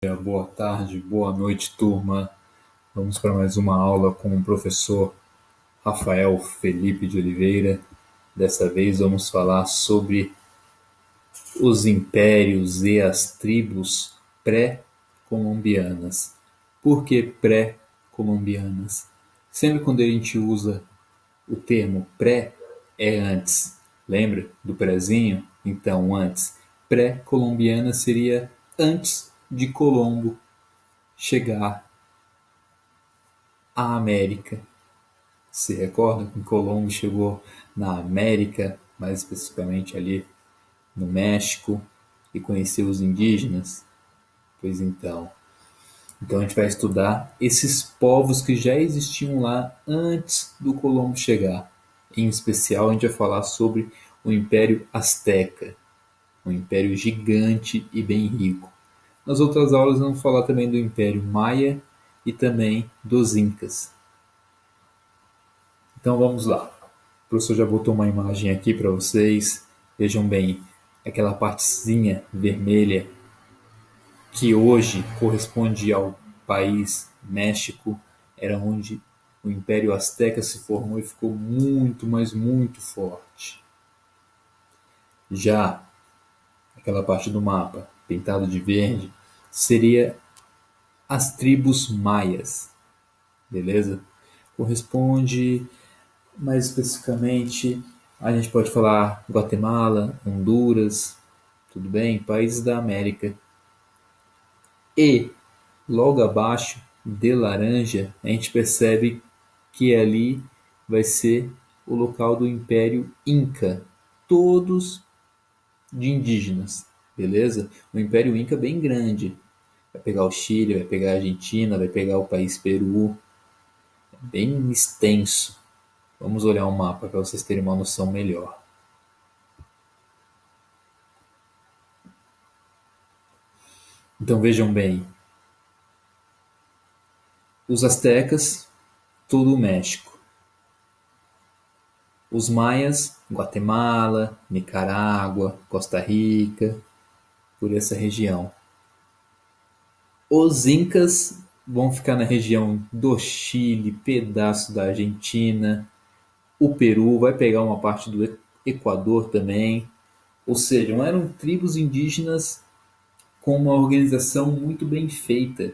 Boa tarde, boa noite, turma. Vamos para mais uma aula com o professor Rafael Felipe de Oliveira. Dessa vez vamos falar sobre os impérios e as tribos pré-colombianas. Por que pré-colombianas? Sempre quando a gente usa o termo pré, é antes. Lembra do prézinho? Então, antes. Pré-colombiana seria antes de Colombo chegar a América. Se recorda que Colombo chegou na América, mais especificamente ali no México, e conheceu os indígenas? Pois então a gente vai estudar esses povos que já existiam lá antes do Colombo chegar. Em especial, a gente vai falar sobre o Império Azteca, um império gigante e bem rico. Nas outras aulas, vamos falar também do Império Maia e também dos Incas. Então vamos lá. O professor já botou uma imagem aqui para vocês. Vejam bem, aquela partezinha vermelha que hoje corresponde ao país México, era onde o Império Azteca se formou e ficou muito, mas muito forte. Já aquela parte do mapa, pintado de verde, seria as tribos maias, beleza? Corresponde mais especificamente, a gente pode falar Guatemala, Honduras, tudo bem? Países da América. E logo abaixo de laranja, a gente percebe que ali vai ser o local do Império Inca, todos de indígenas, beleza? O Império Inca é bem grande. Vai pegar o Chile, vai pegar a Argentina, vai pegar o país Peru, é bem extenso. Vamos olhar o mapa para vocês terem uma noção melhor. Então vejam bem, os astecas, todo o México. Os maias, Guatemala, Nicarágua, Costa Rica, por essa região. Os incas vão ficar na região do Chile, pedaço da Argentina, o Peru, vai pegar uma parte do Equador também. Ou seja, eram tribos indígenas com uma organização muito bem feita.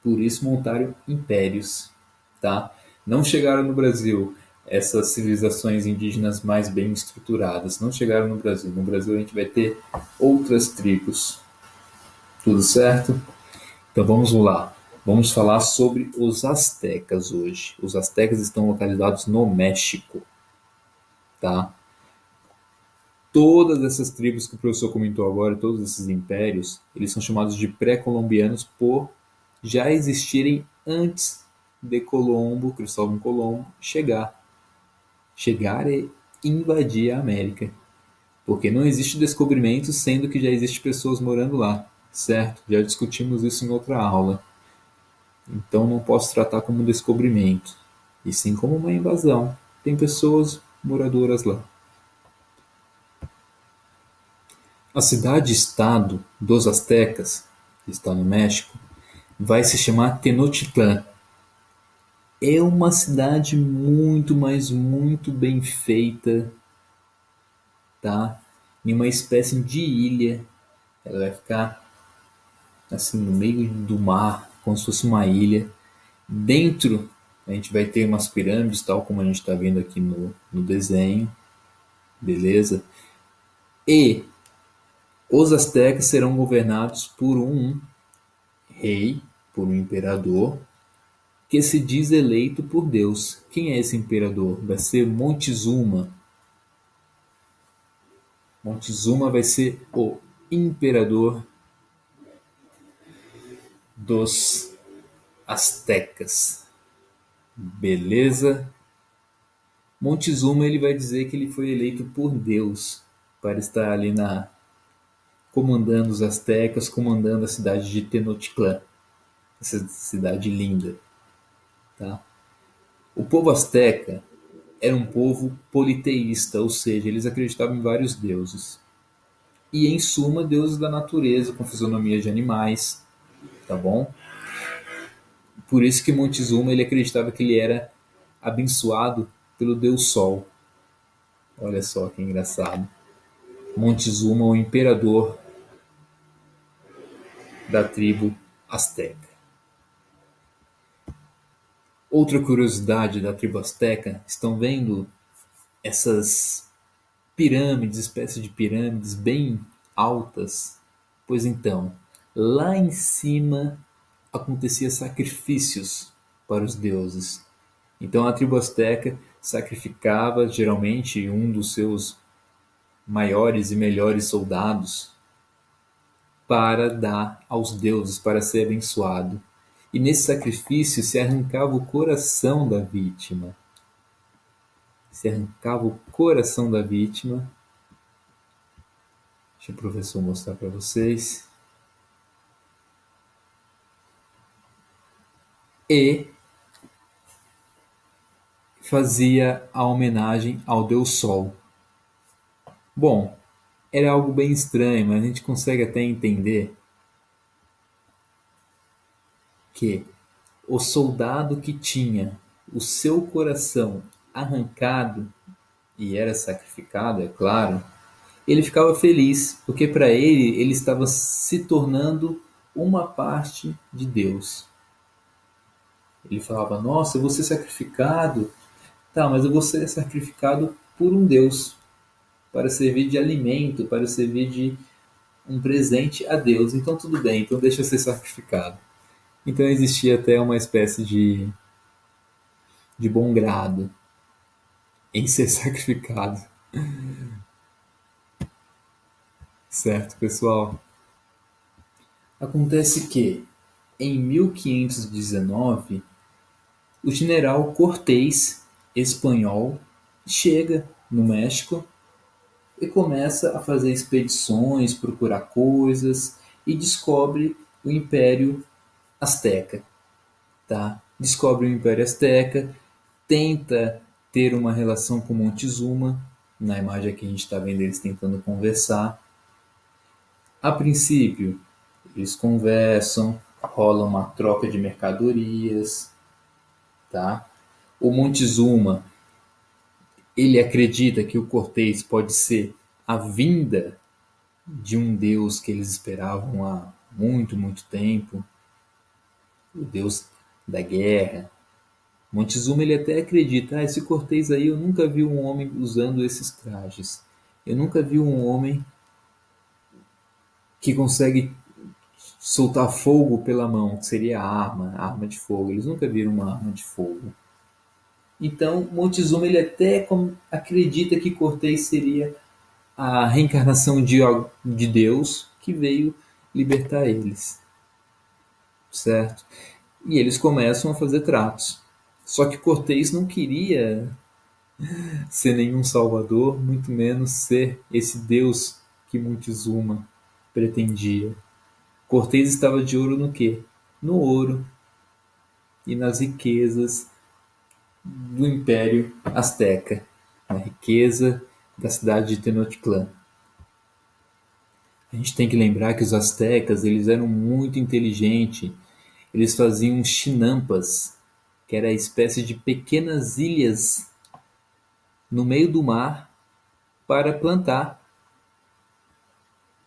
Por isso montaram impérios, tá? Não chegaram no Brasil essas civilizações indígenas mais bem estruturadas, não chegaram no Brasil. No Brasil a gente vai ter outras tribos. Tudo certo? Então vamos lá. Vamos falar sobre os astecas hoje. Os astecas estão localizados no México, tá? Todas essas tribos que o professor comentou agora, todos esses impérios, eles são chamados de pré-colombianos por já existirem antes de Colombo, Cristóvão Colombo, chegar. Chegar e invadir a América. Porque não existe descobrimento, sendo que já existe pessoas morando lá, certo? Já discutimos isso em outra aula. Então não posso tratar como um descobrimento, e sim como uma invasão. Tem pessoas moradoras lá. A cidade-estado dos astecas, que está no México, vai se chamar Tenochtitlán. É uma cidade muito, mas muito bem feita, tá? Em uma espécie de ilha. Ela vai ficar assim no meio do mar, como se fosse uma ilha. Dentro a gente vai ter umas pirâmides, tal como a gente está vendo aqui no desenho, beleza? E os astecas serão governados por um rei, por um imperador, que se diz eleito por Deus. Quem é esse imperador? Vai ser Montezuma. Montezuma vai ser o imperador dos astecas. Beleza? Montezuma ele vai dizer que ele foi eleito por Deus para estar ali comandando os astecas, comandando a cidade de Tenochtitlán, essa cidade linda, tá? O povo asteca era um povo politeísta, ou seja, eles acreditavam em vários deuses. e, em suma, deuses da natureza, com fisionomia de animais, tá bom? Por isso que Montezuma ele acreditava que ele era abençoado pelo deus Sol. Olha só que engraçado. Montezuma, o imperador da tribo Azteca. Outra curiosidade da tribo Azteca, estão vendo essas pirâmides, espécies de pirâmides bem altas? Pois então, lá em cima acontecia sacrifícios para os deuses. Então a tribo Azteca sacrificava geralmente um dos seus maiores e melhores soldados para dar aos deuses, para ser abençoado. E nesse sacrifício se arrancava o coração da vítima. Se arrancava o coração da vítima. Deixa o professor mostrar para vocês. E fazia a homenagem ao deus Sol. Bom, era algo bem estranho, mas a gente consegue até entender que o soldado que tinha o seu coração arrancado e era sacrificado, é claro, ele ficava feliz, porque para ele estava se tornando uma parte de Deus. Ele falava: Nossa, eu vou ser sacrificado. Tá, mas eu vou ser sacrificado por um Deus, para servir de alimento, para servir de um presente a Deus. Então tudo bem, então deixa eu ser sacrificado. Então existia até uma espécie de bom grado em ser sacrificado. Certo, pessoal? Acontece que, em 1519, o general Cortés, espanhol, chega no México e começa a fazer expedições, procurar coisas e descobre o Império Azteca. Tá? Descobre o Império Azteca, tenta ter uma relação com Montezuma, na imagem aqui a gente está vendo eles tentando conversar. A princípio, eles conversam, rola uma troca de mercadorias, tá? O Montezuma, ele acredita que o Cortés pode ser a vinda de um deus que eles esperavam há muito, muito tempo, o deus da guerra. Montezuma ele até acredita, esse Cortés aí eu nunca vi um homem usando esses trajes. Eu nunca vi um homem que consegue soltar fogo pela mão, que seria a arma de fogo. Eles nunca viram uma arma de fogo. Então, Montezuma ele até acredita que Cortés seria a reencarnação de Deus que veio libertar eles, certo? E eles começam a fazer tratos. Só que Cortés não queria ser nenhum salvador, muito menos ser esse Deus que Montezuma pretendia. Cortés estava de olho no quê? No ouro e nas riquezas do Império Azteca, a riqueza da cidade de Tenochtitlan. A gente tem que lembrar que os astecas eles eram muito inteligentes. Eles faziam chinampas, que era a espécie de pequenas ilhas no meio do mar para plantar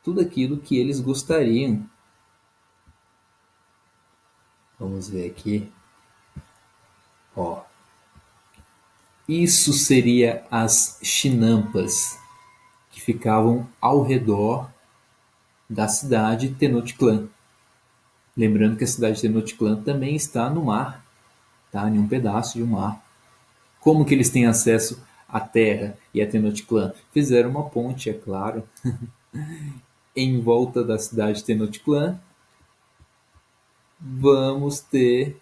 tudo aquilo que eles gostariam. Vamos ver aqui. Ó. Isso seria as chinampas que ficavam ao redor da cidade de Tenochtitlan. Lembrando que a cidade de Tenochtitlan também está no mar, tá? Em um pedaço de um mar. Como que eles têm acesso à terra e a Tenochtitlan? Fizeram uma ponte, é claro, em volta da cidade de Tenochtitlan. Vamos ter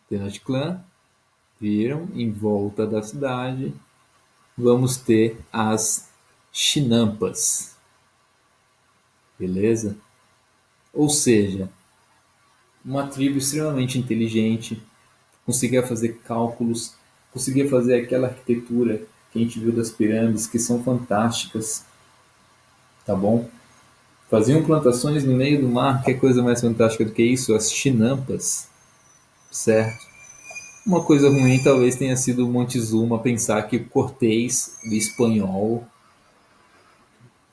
Tenochtitlan, viram? Em volta da cidade. Vamos ter as chinampas. Beleza? Ou seja, uma tribo extremamente inteligente, conseguia fazer cálculos, conseguia fazer aquela arquitetura que a gente viu das pirâmides, que são fantásticas, tá bom? Faziam plantações no meio do mar, que coisa mais fantástica do que isso? As chinampas, certo? Uma coisa ruim talvez tenha sido o Montezuma pensar que Cortés, o espanhol,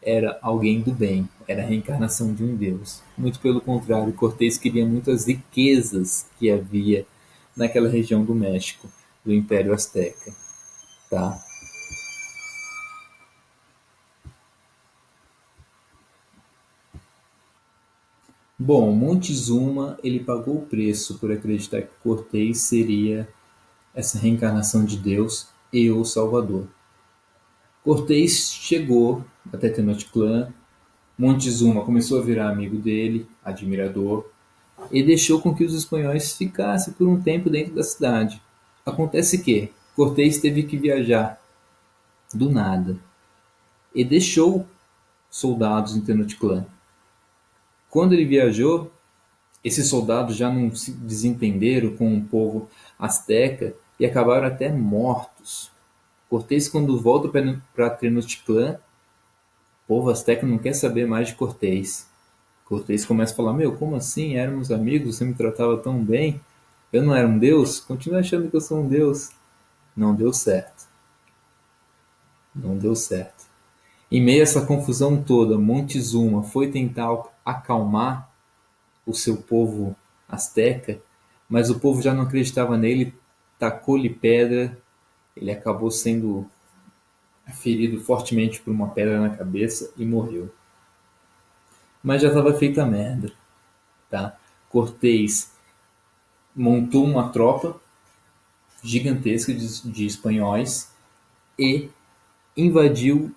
era alguém do bem, era a reencarnação de um deus. Muito pelo contrário, Cortés queria muitas riquezas que havia naquela região do México, do Império Azteca, tá? Bom, Montezuma ele pagou o preço por acreditar que Cortés seria essa reencarnação de Deus e o Salvador. Cortés chegou até Tenochtitlan, Montezuma começou a virar amigo dele, admirador, e deixou com que os espanhóis ficassem por um tempo dentro da cidade. Acontece que Cortés teve que viajar do nada e deixou soldados em Tenochtitlan. Quando ele viajou, esses soldados já não se desentenderam com o povo asteca e acabaram até mortos. Cortés, quando volta para Tenochtitlan, o povo asteca não quer saber mais de Cortés. Cortés começa a falar: Meu, como assim? Éramos amigos, você me tratava tão bem. Eu não era um deus? Continua achando que eu sou um deus. Não deu certo. Não deu certo. Em meio a essa confusão toda, Montezuma foi tentar acalmar o seu povo asteca, mas o povo já não acreditava nele, tacou-lhe pedra, ele acabou sendo ferido fortemente por uma pedra na cabeça e morreu. Mas já estava feita a merda, tá? Cortés montou uma tropa gigantesca de espanhóis e invadiu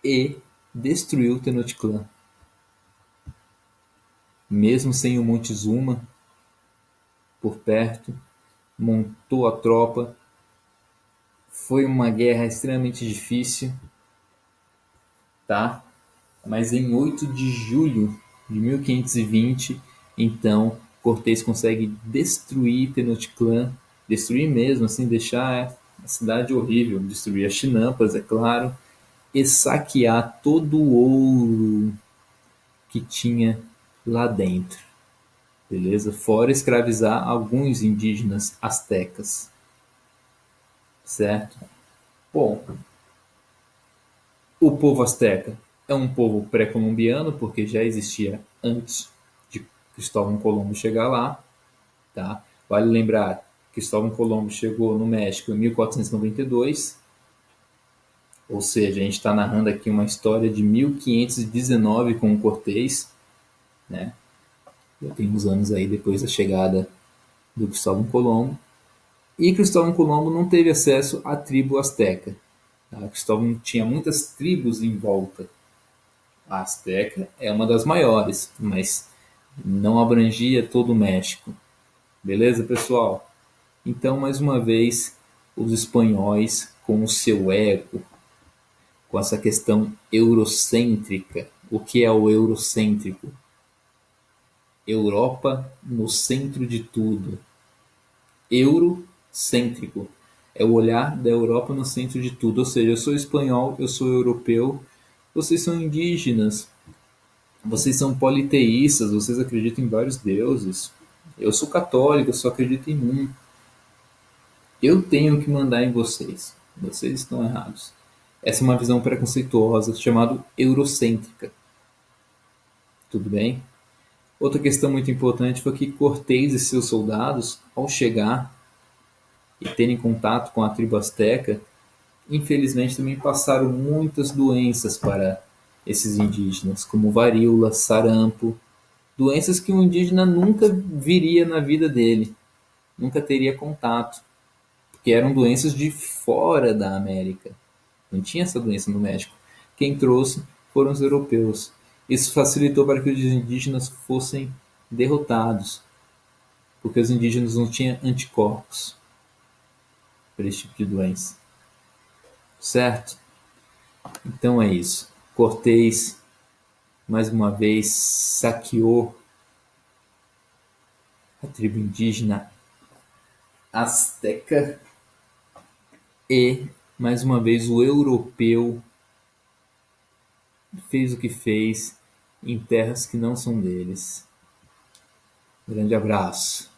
e destruiu Tenochtitlan. Mesmo sem o Montezuma por perto, montou a tropa. Foi uma guerra extremamente difícil, tá? Mas em 8 de julho de 1520, então Cortés consegue destruir Tenochtitlan, destruir mesmo, assim, deixar a cidade horrível, destruir as chinampas, é claro, e saquear todo o ouro que tinha lá dentro, beleza? Fora escravizar alguns indígenas astecas, certo? Bom, o povo asteca é um povo pré-colombiano, porque já existia antes de Cristóvão Colombo chegar lá, tá? Vale lembrar que Cristóvão Colombo chegou no México em 1492, ou seja, a gente está narrando aqui uma história de 1519 com o Cortés, né? Já tem uns anos aí depois da chegada do Cristóvão Colombo. E Cristóvão Colombo não teve acesso à tribo asteca. Tá? Cristóvão tinha muitas tribos em volta. A asteca é uma das maiores, mas não abrangia todo o México. Beleza, pessoal? Então, mais uma vez, os espanhóis, com o seu ego, com essa questão eurocêntrica. O que é o eurocêntrico? Europa no centro de tudo. Eurocêntrico é o olhar da Europa no centro de tudo. Ou seja, eu sou espanhol, eu sou europeu, vocês são indígenas, vocês são politeístas, vocês acreditam em vários deuses. Eu sou católico, eu só acredito em um. Eu tenho que mandar em vocês. Vocês estão errados. Essa é uma visão preconceituosa chamada eurocêntrica. Tudo bem? Outra questão muito importante foi que Cortés e seus soldados, ao chegar e terem contato com a tribo asteca, infelizmente também passaram muitas doenças para esses indígenas, como varíola, sarampo, doenças que um indígena nunca viria na vida dele, nunca teria contato, porque eram doenças de fora da América. Não tinha essa doença no México. Quem trouxe foram os europeus. Isso facilitou para que os indígenas fossem derrotados, porque os indígenas não tinham anticorpos para esse tipo de doença. Certo? Então é isso. Cortés, mais uma vez, saqueou a tribo indígena azteca e, mais uma vez, o europeu fez o que fez em terras que não são deles. Grande abraço.